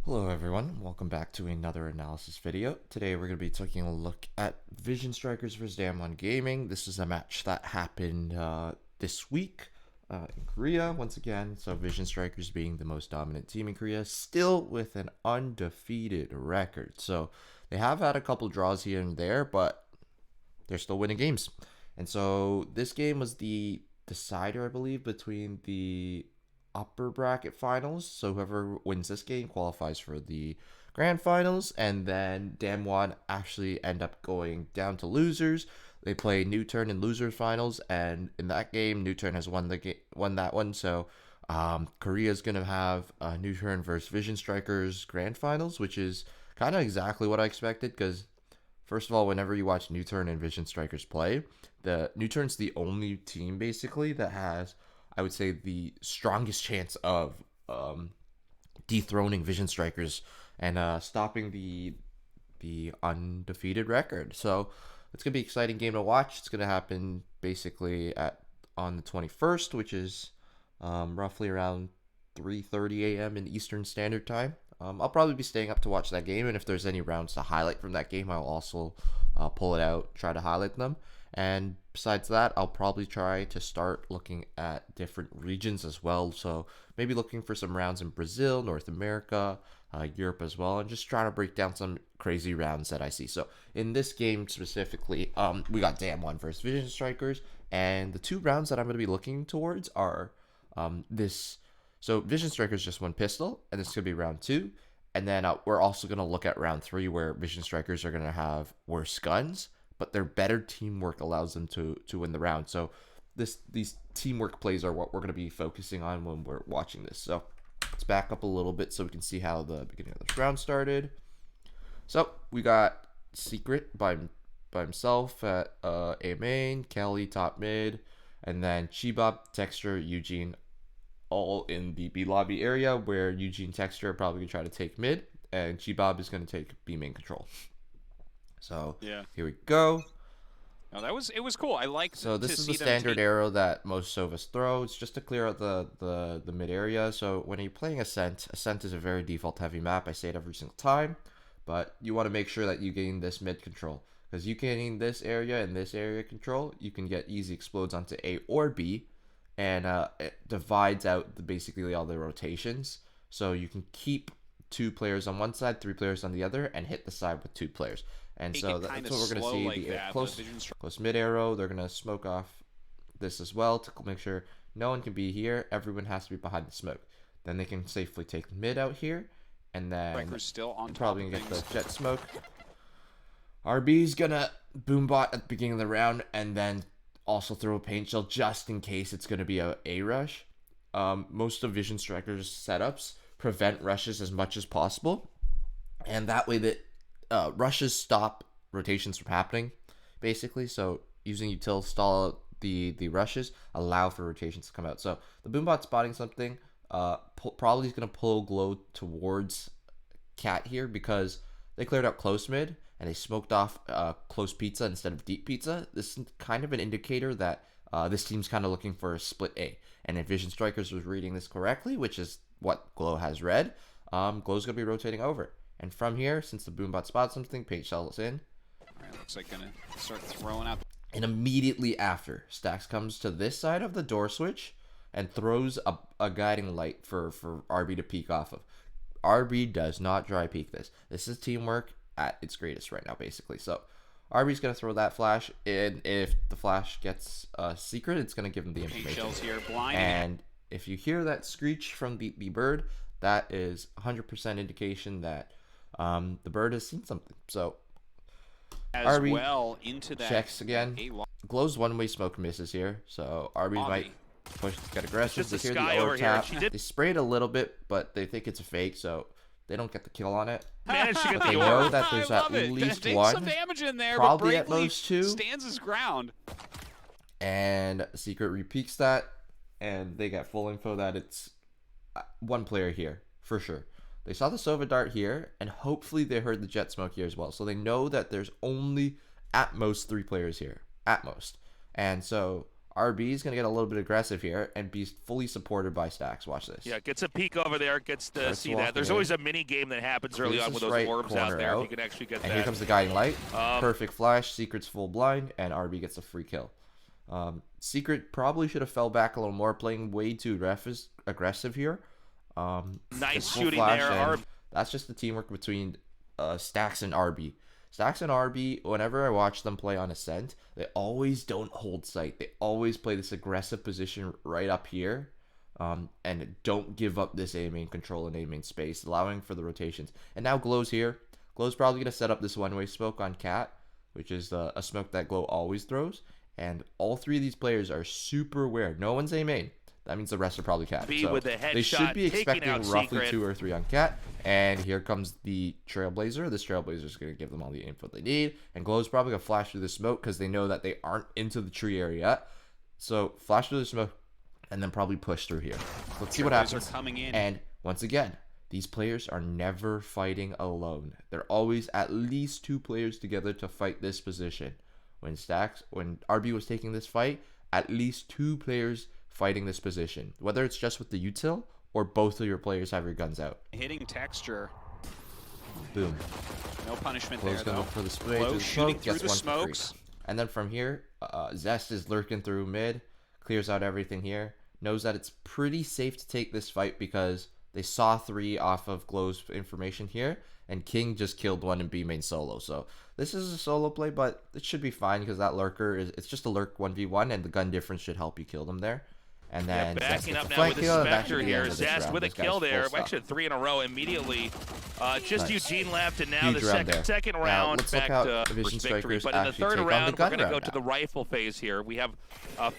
Hello everyone, welcome back to another analysis video. Today we're going to be taking a look at Vision Strikers vs Damwon Gaming. This is a match that happened this week in Korea once again. So Vision Strikers being the most dominant team in Korea, still with an undefeated record. So they have had a couple draws here and there, but they're still winning games. And so this game was the decider, I believe, between the upper bracket finals. So whoever wins this game qualifies for the grand finals, and then Damwon actually end up going down to losers. They play Newturn in losers finals, and in that game, Newturn has won that one. So Korea's gonna have Newturn versus Vision Strikers grand finals, which is kind of exactly what I expected. Because first of all, whenever you watch Newturn and Vision Strikers play, the Newturn's the only team basically that has, I would say, the strongest chance of dethroning Vision Strikers and stopping the undefeated record. So it's gonna be an exciting game to watch. It's gonna happen basically on the 21st, which is roughly around 3:30 a.m. in Eastern Standard Time. I'll probably be staying up to watch that game, and if there's any rounds to highlight from that game, I'll also pull it out, try to highlight them. And besides that, I'll probably try to start looking at different regions as well. So maybe looking for some rounds in Brazil, North America, Europe as well, and just trying to break down some crazy rounds that I see. So in this game specifically, we got Damwon versus Vision Strikers, and the two rounds that I'm going to be looking towards are this. So Vision Strikers just won pistol, and this could be round two. And then we're also going to look at round three, where Vision Strikers are going to have worse guns, but their better teamwork allows them to win the round. So these teamwork plays are what we're going to be focusing on when we're watching this. So let's back up a little bit so we can see how the beginning of this round started. So we got Secret by himself at A main, Kelly top mid, and then Chibab, Texture, Eugene all in the B lobby area, where Eugene, Texture are probably going to try to take mid, and Chibab is going to take B main control. So yeah, here we go. no, it was cool. I like So to this is see the them standard take. arrow that most Sovas throw. It's just to clear out the mid area. So when you're playing Ascent, Ascent is a very default heavy map. I say it every single time, but you want to make sure that you gain this mid control, because you gain this area and this area control, you can get easy explodes onto A or B, and it divides out basically all the rotations. So you can keep two players on one side, three players on the other, and hit the side with two players. And Take so it that's kind what of we're going to slow see. like The that. The vision close mid arrow, they're going to smoke off this as well to make sure no one can be here. Everyone has to be behind the smoke. Then they can safely take mid out here, and then strikers still on top probably of going to get things. the jet smoke. RB's going to boombot at the beginning of the round, and then also throw a paint shell just in case it's going to be a rush. Most of Vision Strikers setups prevent rushes as much as possible, and that way that rushes stop rotations from happening, basically. So using util stall the rushes allow for rotations to come out. So the boombot spotting something, probably is going to pull Glow towards Cat here, because they cleared out close mid and they smoked off close pizza instead of deep pizza. This is kind of an indicator that this team's kind of looking for a split A. And if Vision Strikers was reading this correctly, which is what Glow has read, Glow's going to be rotating over. And from here, since the boombot spots something, paint shells in. Alright, looks like gonna start throwing out. And immediately after, Stax comes to this side of the door switch and throws a guiding light for RB to peek off of. RB does not dry peek this. This is teamwork at its greatest right now, basically. So RB's going to throw that flash, and if the flash gets a secret, it's going to give him the Paint information. shells here, blind. And if you hear that screech from the bird, that is 100% indication that the bird has seen something. So as RB well into that checks again. Glow's one-way smoke misses here, so RB might push, get aggressive. They Just hear the the sky over over here. tap. She did They sprayed a little bit, but they think it's a fake, so they don't get the kill on it. managed to get But they the know orb. that there's I at love it. least Takes one, some damage in there, probably but at bravely most two. stands his ground. And Secret repeats that, and they get full info that it's one player here, for sure. They saw the Sova dart here, and hopefully they heard the jet smoke here as well. So they know that there's only, at most, three players here. At most. And so RB is going to get a little bit aggressive here and be fully supported by Stacks. Watch this. Yeah, gets a peek over there, gets to Starts see that. There's walking always in. a mini game that happens early Clears on with this those right orbs out corner there. out. If you can actually get And that. here comes the guiding light. Perfect flash. Secret's full blind, and RB gets a free kill. Secret probably should have fell back a little more, playing way too aggressive here. Nice full shooting flash, there. and that's just the teamwork between Stacks and RB. Stacks and RB, whenever I watch them play on Ascent, they always don't hold sight. They always play this aggressive position right up here, and don't give up this A main control and A main space, allowing for the rotations. And now Glow's here. Glow's probably going to set up this one-way smoke on Cat, which is a smoke that Glow always throws. And all three of these players are super aware. No one's A main. That means the rest are probably Cat. So with the they should be headshot, taking expecting out roughly Secret. 2 or 3 on Cat. And here comes the Trailblazer. This Trailblazer is going to give them all the info they need. And Glow's probably going to flash through the smoke because they know that they aren't into the tree area yet. So flash through the smoke and then probably push through here. Let's see what happens. Coming in. And once again, these players are never fighting alone. They're always at least 2 players together to fight this position. When RB was taking this fight, at least 2 players fighting this position. Whether it's just with the util or both of your players have your guns out. Hitting texture. Boom. No punishment Glow's there, gonna though. look for the spray Glow to the shooting smoke, through gets the 1 for free. smokes. And then from here, Zest is lurking through mid, clears out everything here, knows that it's pretty safe to take this fight because they saw 3 off of Glow's information here, and King just killed 1 in B main solo. So this is a solo play, but it should be fine because that lurker it's just a lurk 1v1, and the gun difference should help you kill them there. And then backing Zest up gets now the with the flank kill, and that should Spectre be the here. end of this Zest round. with a This guy's kill there. full stop. Actually, 3 in a row immediately. Just Nice. Eugene left, and now Huge the round there. second Now, round let's look back how to Vision first victory. Strikers But in the actually third take on the round, we're gun going to go round to the now. rifle phase here. We have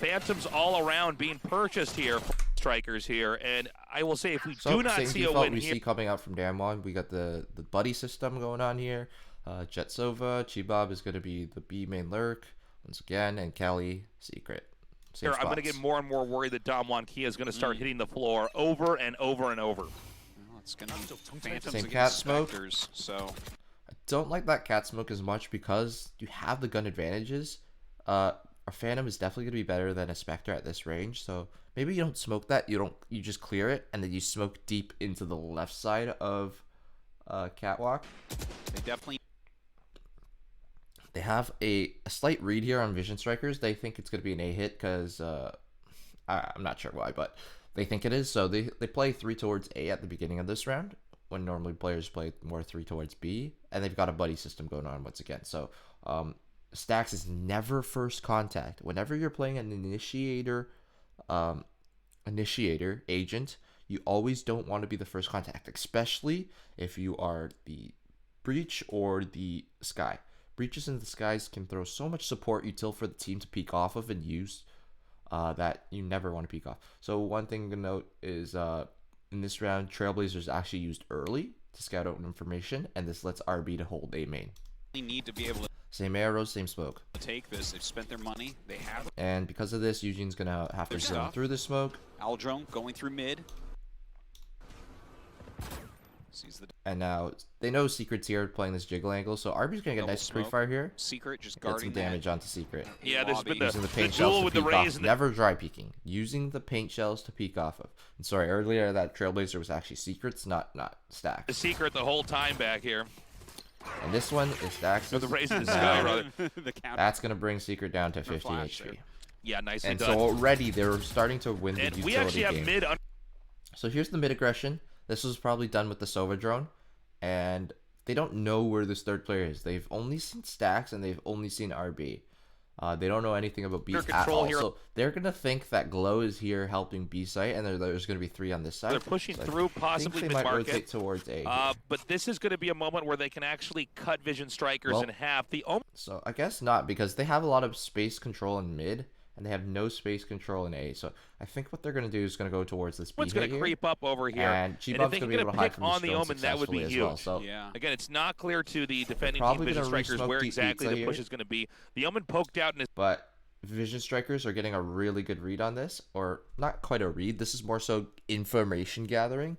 Phantoms all around being purchased here, strikers here. And I will say, if we So do not same see a default win we here, see coming out from Damwon. We got the buddy system going on here. Jetsova, Chibob is going to be the B main lurk once again, and Kelly Secret. Same I'm going to spots. get more and more worried that Damwon Kia is going to start hitting the floor over and over and over. Well, it's going to be Phantoms Same against cat smoke. Spectres, so... I don't like that cat smoke as much because you have the gun advantages. A Phantom is definitely going to be better than a Spectre at this range, so maybe you don't smoke that. You just clear it, and then you smoke deep into the left side of Catwalk. They definitely... They have a slight read here on Vision Strikers. They think it's going to be an A hit because I'm not sure why, but they think it is. So they play 3 towards A at the beginning of this round, when normally players play more 3 towards B, and they've got a buddy system going on once again. So Stacks is never first contact. Whenever you're playing an initiator agent, you always don't want to be the first contact, especially if you are the Breach or the Sky. Breaches in the skies can throw so much support util for the team to peek off of and use that you never want to peek off. So one thing to note is in this round, Trailblazers actually used early to scout out information, and this lets RB to hold A main. need to be able Same arrows, same smoke. to take this. They've spent their money. They have And because of this, Eugene's going to have to Good zone stuff. through the smoke. Aldrone going through mid. Sees the And now they know Secret's here playing this jiggle angle, so RB's going to get a Double nice smoke. pre-fire here. Secret just Get some guarding damage onto Secret. Yeah, there's been Lobby. Using the paint the shells duel to with the peek Rays off. and the Never dry peeking. Using the paint shells to peek off of. And sorry, earlier that Trailblazer was actually Secrets, not Stacks. Secret the whole time back here. And this one is Stacks. Or the Rays in the Now, sky, rather. the counter. That's going to bring Secret down to 15 flash HP. there. Yeah, nicely And done. so already they're starting to win the And utility we actually have game. mid. So here's the mid aggression. This was probably done with the Sova drone, and they don't know where this third player is. They've only seen Stacks and they've only seen RB. They don't know anything about B Under at control all. here. So they're gonna think that Glow is here helping B site, and there's gonna be 3 on this side. They're pushing So I through, think possibly they might mid-market. rotate towards A. But this is going to be a moment where they can actually cut Vision Strikers Well, in half. The only So I guess not, because they have a lot of space control in mid, and they have no space control in A. So I think what they're gonna do is gonna go towards this B one's going here, to creep up over here. and if G-Bob's they gonna can be get able a to hide pick from this on the drone Omen, that would be successfully as huge. well. So Yeah. Again, it's not clear to the defending team probably Vision gonna Strikers re-smoke where deep exactly pizza the push here. is going to be. The Omen poked out in his But Vision Strikers are getting a really good read on this, or not quite a read. This is more so information gathering.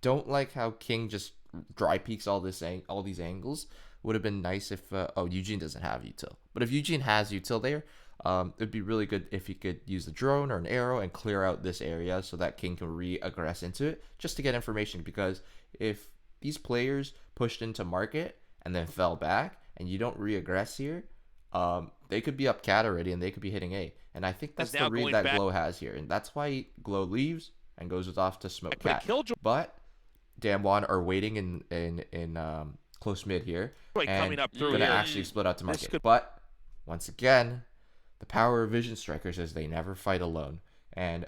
Don't like how King just dry peeks all these angles. Would have been nice if Eugene doesn't have util. But if Eugene has util there, It'd be really good if he could use the drone or an arrow and clear out this area so that King can re-aggress into it just to get information. Because if these players pushed into market and then fell back and you don't re-aggress here, they could be up cat already and they could be hitting A. And I think that's the read that Glow has here. And that's why Glow leaves and goes off to smoke cat. But Damwon are waiting in close mid here. And coming up through gonna here. actually split out to market. But once again, the power of Vision Strikers is they never fight alone. And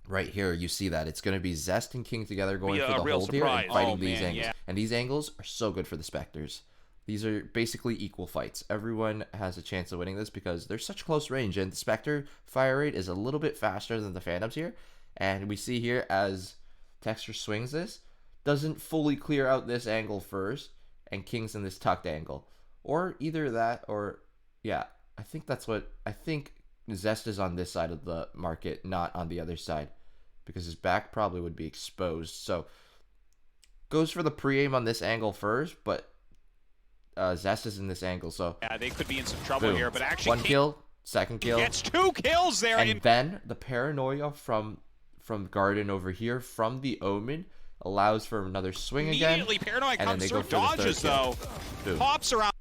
right here, you see that it's going to be Zest and King together going for the hold here and fighting these angles. Yeah. And these angles are so good for the Spectres. These are basically equal fights. Everyone has a chance of winning this because they're such close range. And the Spectre fire rate is a little bit faster than the Phantoms here. And we see here as Texture swings this, doesn't fully clear out this angle first, and King's in this tucked angle. Or either that or, yeah, I think that's what, I think Zest is on this side of the market, not on the other side, because his back probably would be exposed. So goes for the pre-aim on this angle first, but Zest is in this angle, so yeah, they could be in some trouble here. But actually, one kill, second kill, gets 2 kills there, and then the paranoia from Garden over here from the Omen allows for another swing again. Paranoia and comes then they through, go for the dodges third though, Boom. pops around.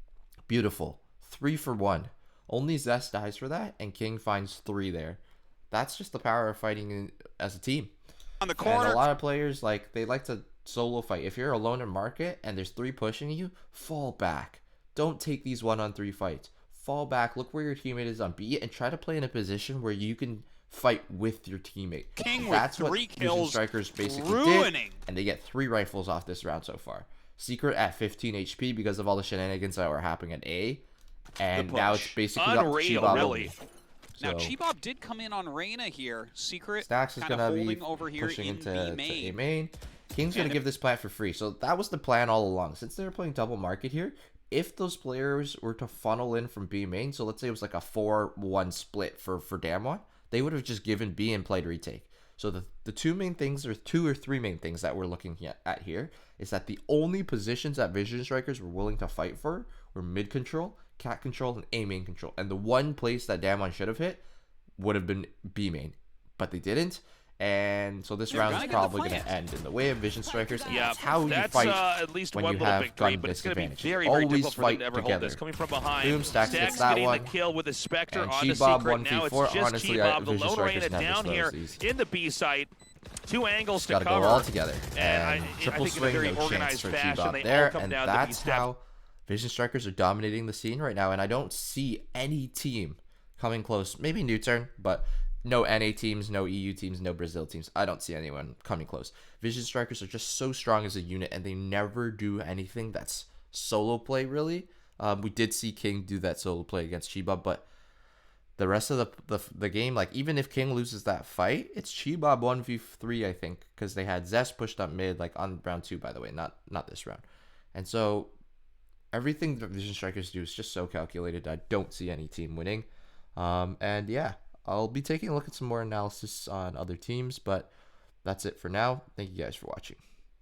Beautiful, 3 for 1. Only Zest dies for that, and King finds 3 there. That's just the power of fighting as a team. On the corner, and a lot of players they like to solo fight. If you're alone in market and there's 3 pushing you, fall back. Don't take these 1-on-3 fights. Fall back. Look where your teammate is on B, and try to play in a position where you can fight with your teammate. King That's with 3 what kills, Vision Strikers basically ruining. did, and they get 3 rifles off this round so far. Secret at 15 HP because of all the shenanigans that were happening at A, and now it's basically unreal, up to really. Now, Chibob did come in on Reyna here. Secret Stacks is going to be over here pushing in into B A main. King's going to give this plant for free. So that was the plan all along. Since they were playing double market here, if those players were to funnel in from B main, so let's say it was like a 4-1 split for Damwon, they would have just given B and played retake. So the 2 main things, or 2 or 3 main things that we're looking at here, is that the only positions that Vision Strikers were willing to fight for were mid control, cat control, and A main control. And the one place that Damwon should have hit would have been B main, but they didn't. And so this round is probably going to end in the way of Vision Strikers. And that's how you fight at least when one you little have victory, gun but it's going to be disadvantage. very, very Always difficult for them fight to ever hold together. this. Coming from behind, Boom, Stacks gets that getting one. the kill with the Spectre And on the Chibob Secret. Now it's 1v4. just Honestly, Chibob, the Vision lone Strikers Reyna never down slows here these. in the B site. 2 angles to Gotta cover. go all together. And Triple I think swing, in a very no chance organized for fashion, Chibob they there. all come And down that's to be how Vision Strikers are dominating the scene right now. And I don't see any team coming close. Maybe New Turn, but no NA teams, no EU teams, no Brazil teams. I don't see anyone coming close. Vision Strikers are just so strong as a unit, and they never do anything that's solo play, really. We did see King do that solo play against Chibob, but the rest of the game, like, even if King loses that fight, it's Chibob 1v3, I think, because they had Zest pushed up mid, like, on round 2, by the way, not this round. And so everything that Vision Strikers do is just so calculated. I don't see any team winning. And yeah, I'll be taking a look at some more analysis on other teams, but that's it for now. Thank you guys for watching.